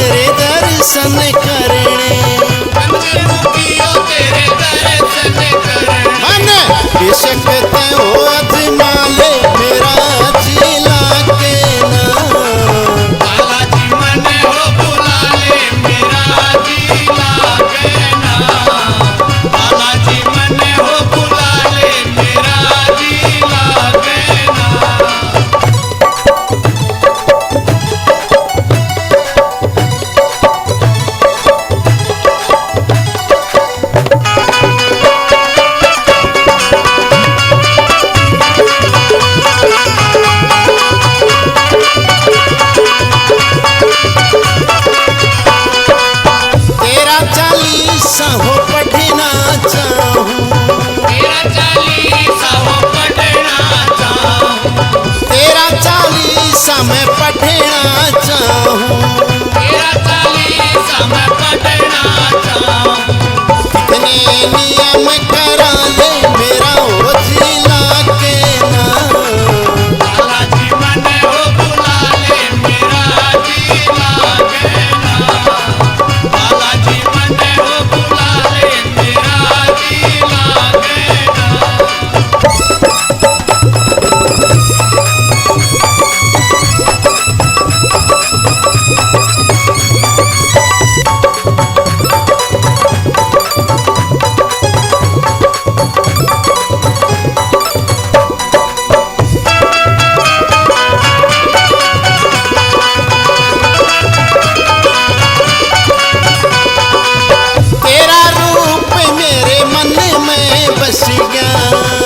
तेरे दर्शन करने, मन बेशकते हो अजमाले मेरा जिला के नाम। बालाजी मन हो बुला ले मेरा जिला के नाम। बालाजी मन हो बुला ले मेरा जिला के नाम। तेरा चालीसा हो पढ़ना चाहूं, तेरा चालीसा हो पढ़ना चाहूं। तेरा चालीसा मैं पढ़ना चाहूं। तेरा चालीसा मैं पढ़ना चाहूं। कितने नियम करा ले मेरा ओ जिला के नाम। बालाजी मन हो बुला ले मेरा जिला के नाम। बालाजी मन हो बुला ले मेरा जिला के नाम। तेरा रूप मेरे मन में बस गया,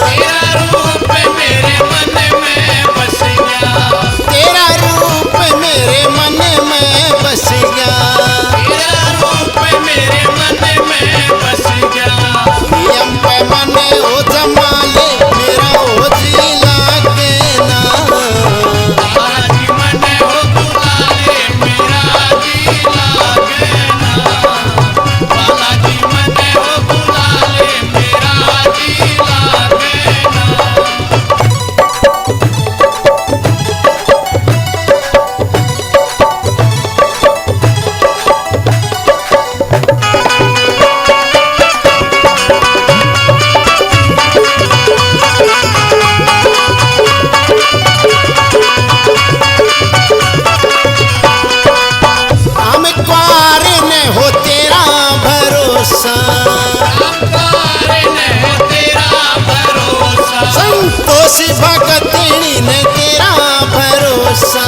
तेरा रूप मेरे मन में बस गया। तेरा रूप मेरे मन में बस गया। तेरा रूप मेरे मन में बस गया। नियम पे मन ओ जमाले मेरा ओ जिला के नाम। बालाजी मन हो बुला ले मेरा जिला के नाम। बालाजी मन हो बुला ले मेरा जिला के नाम। हम क्वारे ने हो तेरा भरोसा, अवतार ने हो तेरा भरोसा। संतोषी भगतनी ने तेरा भरोसा।